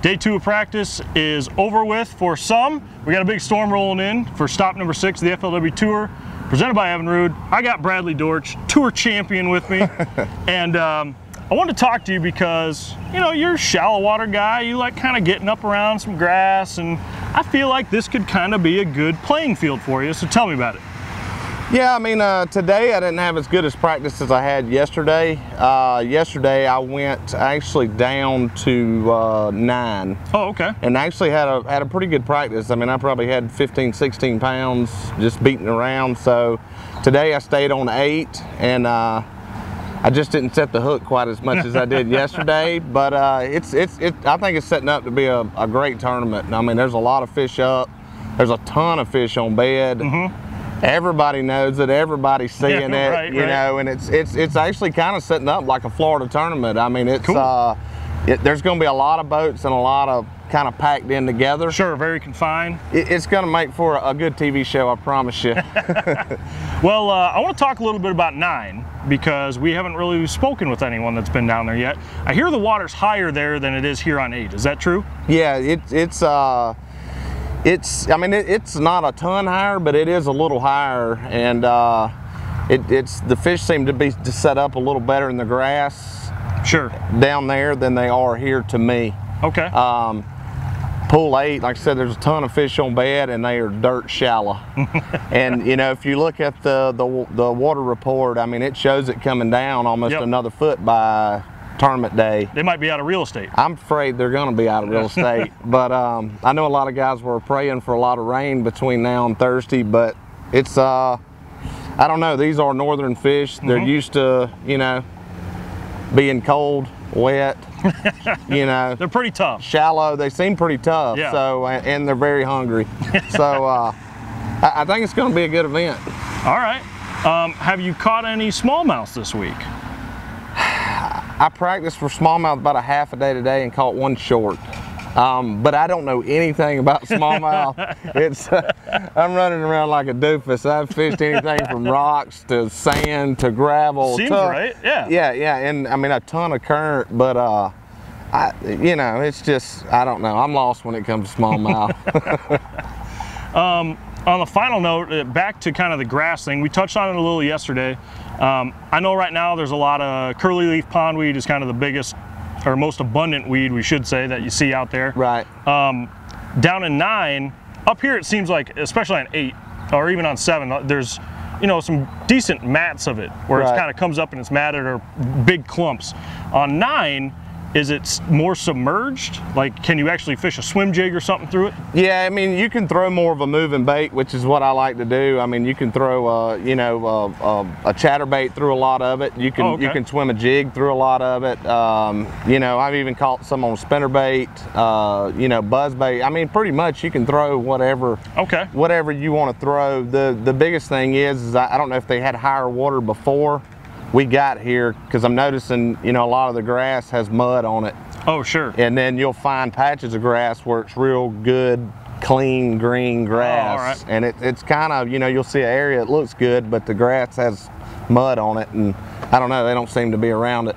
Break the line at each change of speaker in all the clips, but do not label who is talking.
Day 2 of practice is over with for some. We got a big storm rolling in for stop number 6 of the FLW Tour, presented by Evinrude. I got Bradley Dortch, tour champion, with me. And I wanted to talk to you because, you know, you're a shallow water guy. You like kind of getting up around some grass, and I feel like this could kind of be a good playing field for you. So tell me about it.
Yeah, I mean, today I didn't have as good as practice as I had yesterday. Yesterday I went actually down to 9.
Oh, okay.
And actually had a pretty good practice. I mean, I probably had 15, 16 pounds just beating around. So today I stayed on 8, and I just didn't set the hook quite as much as I did yesterday. But I think it's setting up to be a great tournament. I mean, there's a lot of fish up. There's a ton of fish on bed.
Mm-hmm.
Everybody knows it, everybody's seeing it,
right,
you know, and it's actually kind of setting up like a Florida tournament. I mean, it's cool. There's going to be a lot of boats and a lot of kind of packed in together.
Sure, very confined.
It's going to make for a good TV show, I promise you.
Well, I want to talk a little bit about 9 because we haven't really spoken with anyone that's been down there yet. I hear the water's higher there than it is here on 8. Is that true?
Yeah, I mean, it's not a ton higher, but it is a little higher, and the fish seem to be set up a little better in the grass.
Sure. Down
there than they are here to me.
Okay.
Pool 8, like I said, there's a ton of fish on bed, and they are dirt shallow. And you know, if you look at the water report, I mean, it shows it coming down almost another foot by tournament day.
They might be out of real estate.
I'm afraid they're going to be out of real estate. But I know a lot of guys were praying for a lot of rain between now and Thursday, but it's I don't know, these are northern fish. They're used to, you know, being cold, wet, you know.
They're pretty tough.
Shallow, they seem pretty tough.
Yeah.
So, and they're very hungry. So I think it's going to be a good event.
All right. Have you caught any smallmouth this week?
I practiced for smallmouth about a half a day today and caught one short. But I don't know anything about smallmouth. I'm running around like a doofus. I've fished anything from rocks to sand to gravel.
Seems right, yeah.
Yeah, and I mean a ton of current, but you know, it's just, I don't know. I'm lost when it comes to smallmouth.
On the final note, back to kind of the grass thing, we touched on it a little yesterday. I know right now there's a lot of curly leaf pondweed is kind of the biggest or most abundant weed, we should say, that you see out there.
Right.
Down in 9, up here it seems like, especially on 8 or even on 7, there's, you know, some decent mats of it where it kind of comes up and it's matted or big clumps. On 9, is it more submerged? Like, can you actually fish a swim jig or something through it?
Yeah, I mean, you can throw more of a moving bait, which is what I like to do. I mean, you can throw, you know, a chatterbait through a lot of it. You can you can swim a jig through a lot of it. You know, I've even caught some on spinnerbait, you know, buzzbait. I mean, pretty much you can throw whatever. Whatever you want to throw. The biggest thing is I don't know if they had higher water before we got here, because I'm noticing, you know, a lot of the grass has mud on it.
Oh, sure.
And then you'll find patches of grass where it's real good, clean, green grass.
Oh, all right.
And it's kind of, you know, you'll see an area that looks good, but the grass has mud on it, and I don't know, they don't seem to be around it.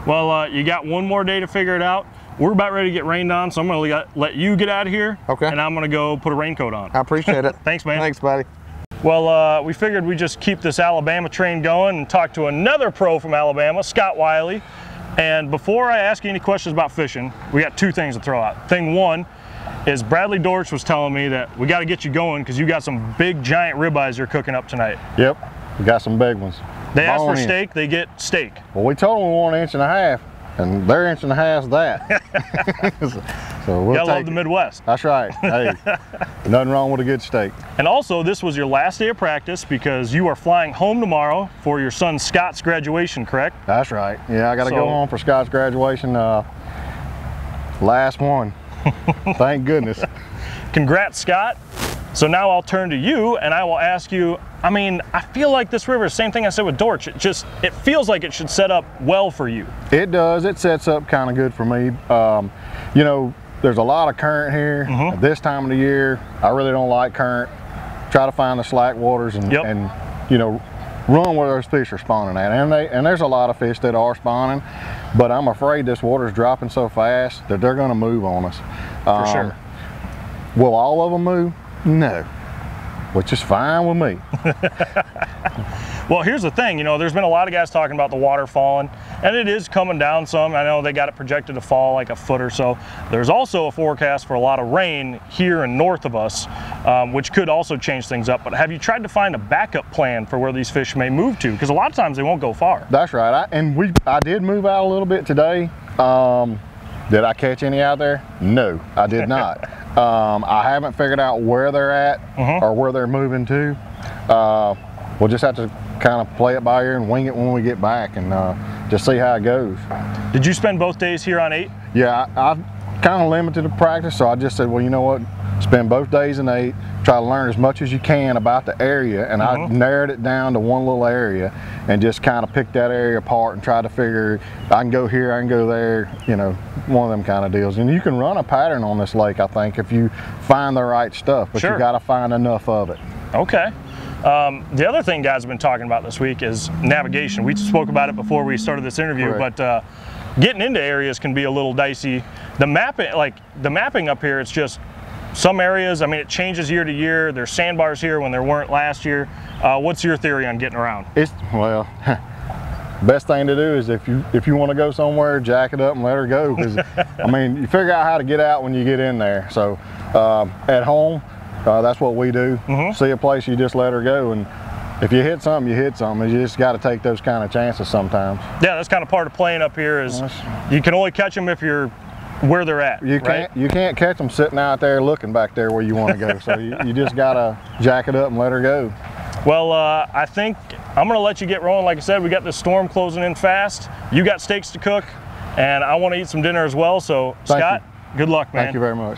Well, you got one more day to figure it out. We're about ready to get rained on, so I'm going to let you get out of here.
Okay.
And I'm going to go put a raincoat on.
I appreciate it.
Thanks, man.
Thanks, buddy.
Well, we figured we'd just keep this Alabama train going and talk to another pro from Alabama, Scott Wiley. And before I ask you any questions about fishing, we got 2 things to throw out. Thing 1 is Bradley Dortch was telling me that we got to get you going because you got some big giant ribeyes you're cooking up tonight.
Yep, we got some big ones.
They ask for steak, they get steak.
Well, we told them we want 1.5 inches, and their 1.5 inches that. So we'll
gotta love the Midwest.
That's right. Hey, nothing wrong with a good steak.
And also, this was your last day of practice because you are flying home tomorrow for your son Scott's graduation, correct?
That's right. Yeah, I got to go home for Scott's graduation. Last one. Thank goodness.
Congrats, Scott. So now I'll turn to you and I will ask you, I mean, I feel like this river, same thing I said with Dortch, it feels like it should set up well for you.
It does. It sets up kind of good for me. You know, there's a lot of current here. At this time of the year, I really don't like current. Try to find the slack waters and you know, run where those fish are spawning at. And there's a lot of fish that are spawning. but I'm afraid this water's dropping so fast that they're going to move on us.
For sure.
Will all of them move? No, which is fine with me.
Well, here's the thing, you know, there's been a lot of guys talking about the water falling, and it is coming down some. I know they got it projected to fall like a foot or so. There's also a forecast for a lot of rain here and north of us, which could also change things up. But have you tried to find a backup plan for where these fish may move to? Because a lot of times they won't go far.
That's right. I did move out a little bit today. Did I catch any out there? No, I did not. I haven't figured out where they're at or where they're moving to. We'll just have to kind of play it by ear and wing it when we get back, and just see how it goes.
Did you spend both days here on 8?
Yeah, I kind of limited the practice, so I just said, well, you know what, spend both days in 8, try to learn as much as you can about the area, and I narrowed it down to one little area and just kind of picked that area apart and tried to figure, I can go here, I can go there, you know, one of them kind of deals. And you can run a pattern on this lake, I think, if you find the right stuff, but you got to find enough of it.
Okay. The other thing guys have been talking about this week is navigation. We spoke about it before we started this interview, but getting into areas can be a little dicey. The mapping up here, it's just some areas, I mean, it changes year to year. There's sandbars here when there weren't last year. What's your theory on getting around?
Well, best thing to do is if you want to go somewhere, jack it up and let her go. Because I mean, you figure out how to get out when you get in there. So at home, that's what we do. See a place, you just let her go, and if you hit something, you hit something. You just got to take those kind of chances sometimes. Yeah,
that's kind of part of playing up here is you can only catch them if you're where they're at.
You can't catch them sitting out there looking back there where you want to go. So you just got to jack it up and let her go.
Well, I think I'm going to let you get rolling. Like I said, we got this storm closing in fast. You got steaks to cook, and I want to eat some dinner as well. So, Scott, good luck, man.
Thank you very much.